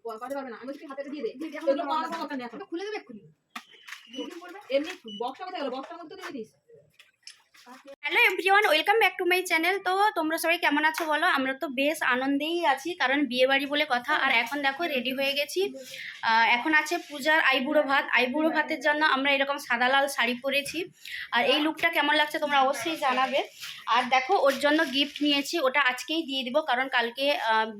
পাঠাতে পারবে না। আমি বলছি হাতে দিয়ে দে, খুলে দেবে এক্ষুনি। এমনি বক্সটা কোথায় গেল? বক্সটার মধ্যে দিয়ে this. Hello everyone, welcome back to my channel. তো তোমরা সবাই কেমন আছো বলো? আমরা তো বেশ আনন্দেই আছি, কারণ বিয়ে বাড়ি বলে কথা। আর এখন দেখো রেডি হয়ে গেছি। এখন আছে পূজার আইবুড়ো ভাত। আইবুড়ো ভাতের জন্য আমরা এরকম সাদা লাল শাড়ি পরেছি। আর এই লুকটা কেমন লাগছে তোমরা অবশ্যই জানাবে। আর দেখো ওর জন্য গিফট নিয়েছি, ওটা আজকেই দিয়ে দিব, কারণ কালকে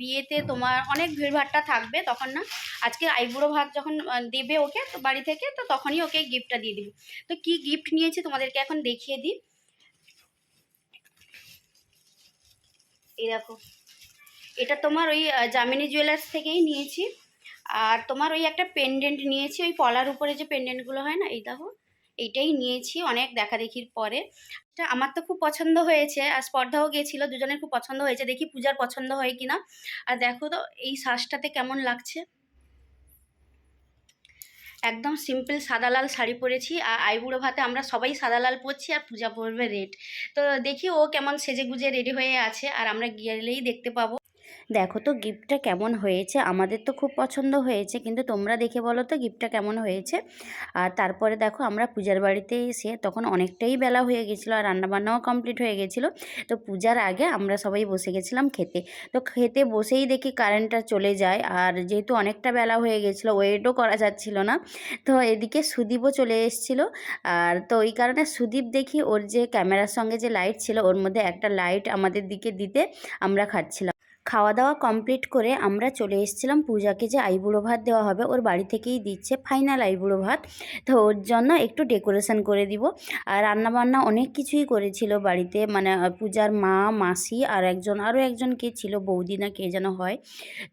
বিয়েতে তোমার অনেক ভিড়ভাট্টা থাকবে, তখন না আজকে আইবুড়ো ভাত যখন দেবে ওকে তো বাড়ি থেকে, তো তখনই ওকে গিফটটা দিয়ে দিব। তো কি গিফট নিয়েছি তোমাদেরকে এখন দেখিয়ে দিই। এই দেখো, এটা তোমার ওই জামিনী জুয়েলার্স থেকেই নিয়েছি। আর তোমার ওই একটা পেন্ডেন্ট নিয়েছি, ওই পলার উপরে যে পেন্ডেন্টগুলো হয় না, এই দেখো এইটাই নিয়েছি অনেক দেখাদেখির পরে। এটা আমার তো খুব পছন্দ হয়েছে, আর স্পর্ধাও গিয়েছিল, দুজনের খুব পছন্দ হয়েছে। দেখি পূজার পছন্দ হয় কিনা। আর দেখো তো এই সাজটাতে কেমন লাগছে। একদম সিম্পল সাদা লাল শাড়ি পরেছি, আর আইবুড়ো ভাতে আমরা সবাই সাদা লাল পরছি, আর পূজা পরবে রেড। তো দেখি ও কেমন সেজে গুজে রেডি হয়ে আছে, আর আমরা গেলেই দেখতে পাবো। দেখো তো গিফটটা কেমন হয়েছে। আমাদের তো খুব পছন্দ হয়েছে, কিন্তু তোমরা দেখে বলো তো গিফটটা কেমন হয়েছে। আর তারপরে দেখো আমরা পূজার বাড়িতে এসে তখন অনেকটাই বেলা হয়ে গেছিলো, আর রান্নাবান্নাও কমপ্লিট হয়ে গেছিলো। তো পূজার আগে আমরা সবাই বসে গেছিলাম খেতে। তো খেতে বসেই দেখি কারেন্টটা চলে যায়, আর যেহেতু অনেকটা বেলা হয়ে গেছিলো, ওয়েটও করা যাচ্ছিল না। তো এদিকে সুদীপও চলে এসেছিলো। আর তো ওই কারণে সুদীপ দেখি ওর যে ক্যামেরার সঙ্গে যে লাইট ছিল, ওর মধ্যে একটা লাইট আমাদের দিকে দিতে আমরা খাচ্ছিলাম। খাওয়া দাওয়া কমপ্লিট করে আমরা চলে এসেছিলাম পূজাকে যে আইবুড়ো ভাত দেওয়া হবে, ওর বাড়ি থেকেই দিচ্ছে ফাইনাল আইবুড়ো ভাত। তো ওর জন্য একটু ডেকোরেশন করে দিব। আর রান্নাবান্না অনেক কিছুই করেছিল বাড়িতে, মানে পূজার মা, মাসি আর আরও একজন কে ছিল, বৌদি না কে যেন হয়।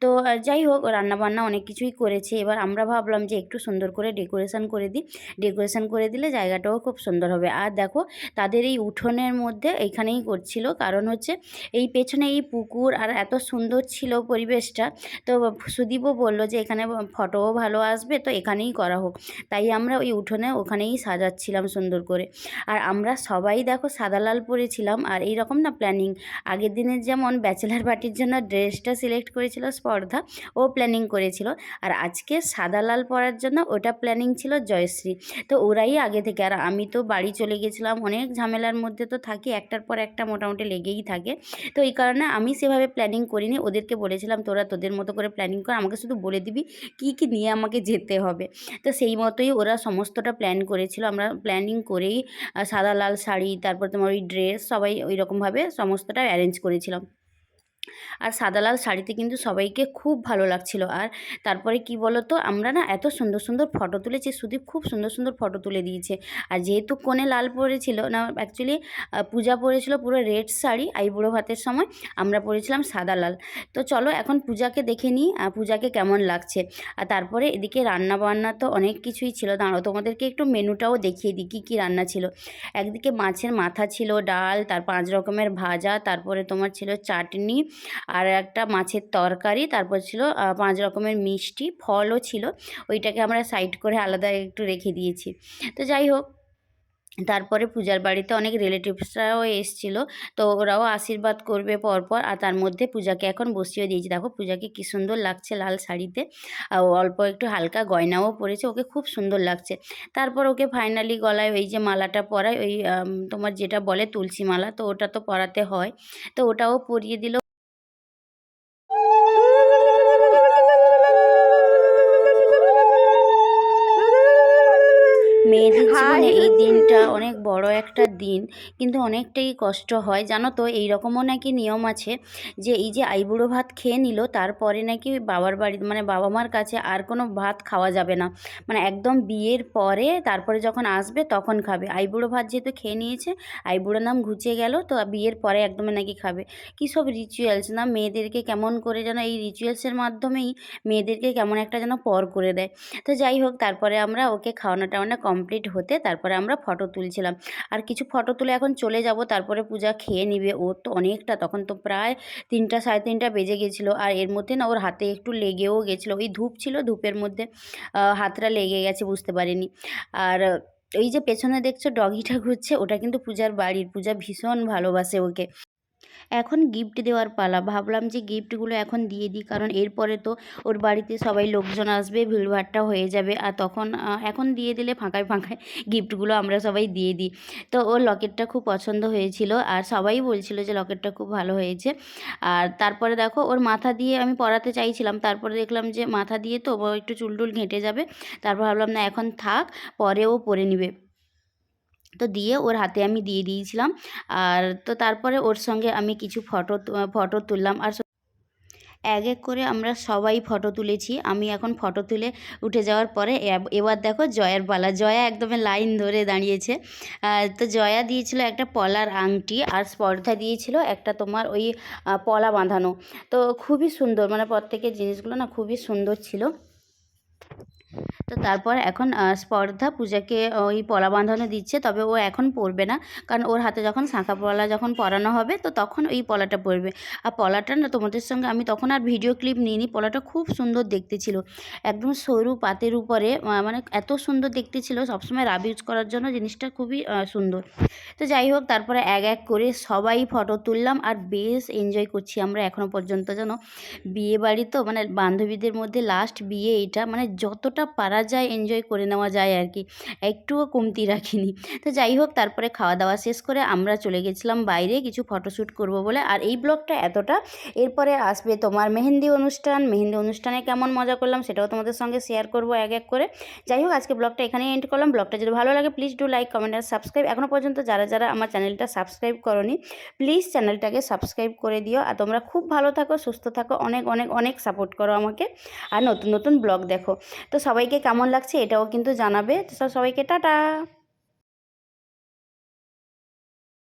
তো যাই হোক, রান্নাবান্না অনেক কিছুই করেছে। এবার আমরা ভাবলাম যে একটু সুন্দর করে ডেকোরেশন করে দিই। ডেকোরেশন করে দিলে জায়গাটাও খুব সুন্দর হবে। আর দেখো তাদের এই উঠোনের মধ্যে এইখানেই করছিল, কারণ হচ্ছে এই পেছনে এই পুকুর, আর এত সুন্দর ছিল পরিবেশটা। তো সুদীপও বললো যে এখানে ফটোও ভালো আসবে, তো এখানেই করা হোক। তাই আমরা ওই উঠোনে ওখানেই সাজাচ্ছিলাম সুন্দর করে। আর আমরা সবাই দেখো সাদা লাল পরেছিলাম। আর এই রকম না প্ল্যানিং, আগের দিনের যেমন ব্যাচেলার পার্টির জন্য ড্রেসটা সিলেক্ট করেছিল স্পর্ধা, ও প্ল্যানিং করেছিল। আর আজকে সাদা লাল পরার জন্য ওটা প্ল্যানিং ছিল জয়শ্রী। তো ওরাই আগে থেকে, আর আমি তো বাড়ি চলে গেছিলাম, অনেক ঝামেলার মধ্যে তো থাকি, একটার পর একটা মোটামুটি লেগেই থাকে। তো এই কারণে আমি সেভাবে প্ল্যানিং করিনি, ওদেরকে বলেছিলাম তোরা তোদের মতো করে প্ল্যানিং কর, আমাকে শুধু বলে দিবি কী কী নিয়ে আমাকে যেতে হবে। তো সেই মতোই ওরা সমস্তটা প্ল্যান করেছিল। আমরা প্ল্যানিং করেই সাদা লাল শাড়ি, তারপর তোমার ওই ড্রেস, সবাই ওই রকমভাবে সমস্তটা অ্যারেঞ্জ করেছিলাম। আর সাদা লাল শাড়িতে কিন্তু সবাইকে খুব ভালো লাগছিল। আর তারপরে কি বলো তো, আমরা না এত সুন্দর সুন্দর ফটো তুলেছি, সুদীপ খুব সুন্দর সুন্দর ফটো তুলে দিয়েছে। আর যেহেতু কোণে লাল পরেছিল না, অ্যাকচুয়ালি পূজা পরেছিল পুরো রেড শাড়ি আইবুড়ো ভাতের সময়, আমরা পরেছিলাম সাদা লাল। তো চলো এখন পূজাকে দেখে নিই পূজাকে কেমন লাগছে। আর তারপরে এদিকে রান্না বান্না তো অনেক কিছুই ছিল, দাঁড়াও তোমাদেরকে একটু মেনুটাও দেখিয়ে দিই কী কী রান্না ছিল। একদিকে মাছের মাথা ছিল, ডাল, তার 5 রকমের ভাজা, তারপরে তোমার ছিল চাটনি, আর একটা মাছের তরকারি, তারপর ছিল 5 রকমের মিষ্টি, ফলও ছিল। ওইটাকে আমরা সাইড করে আলাদা একটু রেখে দিয়েছি। তো যাই হোক, তারপরে পূজার বাড়িতে অনেক রিলেটিভসরাও এসেছিল, তো ওরাও আশীর্বাদ করবে পরপর। আর তার মধ্যে পূজাকে এখন বসিয়ে দিয়েছি। দেখো পূজাকে কী সুন্দর লাগছে লাল শাড়িতে, আর অল্প একটু হালকা গয়নাও পরেছে, ওকে খুব সুন্দর লাগছে। তারপর ওকে ফাইনালি গলায় ওই যে মালাটা পরায়, ওই তোমার যেটা বলে তুলসী মালা, তো ওটা তো পরাতে হয়, তো ওটাও পরিয়ে দিল। মেয়েদের জীবনে এই দিনটা অনেক বড় একটা দিন, কিন্তু অনেকটাই কষ্ট হয় জানো তো। এই রকমও নাকি নিয়ম আছে যে এই যে আইবুড়ো ভাত খেয়ে নিল, তারপরে নাকি বাবার বাড়ি মানে বাবা মার কাছে আর কোনো ভাত খাওয়া যাবে না, মানে একদম বিয়ের পরে তারপরে যখন আসবে তখন খাবে। আইবুড়ো ভাত যেহেতু খেয়ে নিয়েছে, আইবুড়ো নাম ঘুচে গেল, তো বিয়ের পরে একদমই নাকি খাবে। কী সব রিচুয়ালস না, মেয়েদেরকে কেমন করে যেন এই রিচুয়ালসের মাধ্যমেই মেয়েদেরকে কেমন একটা যেন পর করে দেয়। তো যাই হোক, তারপরে আমরা ওকে খাওয়ানো টাওয়ানো কমপ্লিট হতে তারপরে আমরা ফটো তুলছিলাম। আর কিছু ফটো তুলে এখন চলে যাব, তারপরে পূজা খেয়ে নিবে। ওর তো অনেকটা, তখন তো প্রায় 3টা 3:30 বেজে গেছিলো। আর এর মধ্যে না ওর হাতে একটু লেগেও গেছিলো, ওই ধূপ ছিল, ধূপের মধ্যে হাতটা লেগে গেছে, বুঝতে পারিনি। আর এই যে পেছনে দেখছো ডগিটা ঘুরছে, ওটা কিন্তু পূজার বাড়ির, পূজা ভীষণ ভালোবাসে ওকে। এখন গিফট দেওয়ার পালা। ভাবলাম যে গিফটগুলো এখন দিয়ে দিই, কারণ এরপরে তো ওর বাড়িতে সবাই লোকজন আসবে, ভিড়ভাট্টা হয়ে যাবে, আর তখন এখন দিয়ে দিলে ফাঁকায় ফাঁকায় গিফটগুলো আমরা সবাই দিয়ে দিই। তো ওর লকেটটা খুব পছন্দ হয়েছিল আর সবাই বলছিল যে লকেটটা খুব ভালো হয়েছে। আর তারপরে দেখো ওর মাথা দিয়ে আমি পরাতে চাইছিলাম, তারপরে দেখলাম যে মাথা দিয়ে তো ও একটু চুল টুল ঘেঁটে যাবে, তারপর ভাবলাম না এখন থাক, পরে ও পরে নিবে। তো দিয়ে ওর হাতে আমি দিয়ে দিয়েছিলাম। আর তো তারপরে ওর সঙ্গে আমি কিছু ফটো তুললাম। আর এক এক করে আমরা সবাই ফটো তুলেছি। আমি এখন ফটো তুলে উঠে যাওয়ার পরে এবার দেখো জয়ার পালা। জয়া একদম লাইন ধরে দাঁড়িয়েছে। তো জয়া দিয়েছিল একটা পলার আংটি, আর স্পর্ধা দিয়েছিল একটা তোমার ওই পলা বাঁধানো। তো খুবই সুন্দর, মানে প্রত্যেকের জিনিসগুলো না খুবই সুন্দর ছিল। তো তারপর এখন স্পর্ধা পূজাকে ওই পলা বাঁধানো দিচ্ছে, তবে ও এখন পরবে না, কারণ ওর হাতে যখন শাঁখা পলা যখন পরানো হবে তো তখন এই পলাটা পরবে। আর পলাটা না তোমাদের সঙ্গে আমি তখন আর ভিডিও ক্লিপ নিইনি, পলাটা খুব সুন্দর দেখতে ছিল, একদম সরু পাতের উপরে, মানে এত সুন্দর দেখতে ছিল। সবসময় রাব ইউজ করার জন্য জিনিসটা খুবই সুন্দর। তো যাই হোক, তারপরে এক এক করে সবাই ফটো তুললাম আর বেশ এনজয় করছি আমরা এখনও পর্যন্ত। যেন বিয়ে বাড়ি তো মানে বান্ধবীদের মধ্যে লাস্ট বিয়ে এটা, মানে যতটা পারা যায় এনজয় করে নেওয়া যায় আর কি, একটুও কমতি রাখিনি। তো যাই হোক, তারপরে খাওয়া দাওয়া শেষ করে আমরা চলে গেছিলাম বাইরে কিছু ফটোশ্যুট করব বলে। আর এই ব্লগটা এতটা, এরপরে আসবে তোমার মেহেন্দি অনুষ্ঠানে কেমন মজা করলাম সেটাও তোমাদের সঙ্গে শেয়ার করব এক এক করে। যাই হোক, আজকে ব্লগটা এখানেই এন্ড করলাম। ব্লগটা যদি ভালো লাগে প্লিজ ডু লাইক, কমেন্ট আর সাবস্ক্রাইব। এখনও পর্যন্ত যারা যারা আমার চ্যানেলটা সাবস্ক্রাইব করোনি প্লিজ চ্যানেলটাকে সাবস্ক্রাইব করে দিও। আর তোমরা খুব ভালো থাকো, সুস্থ থাকো, অনেক অনেক অনেক সাপোর্ট করো আমাকে, আর নতুন নতুন ব্লগ দেখো। তো সবাইকে কেমন লাগছে এটাও কিন্তু জানাবে। তো সবাইকে টাটা।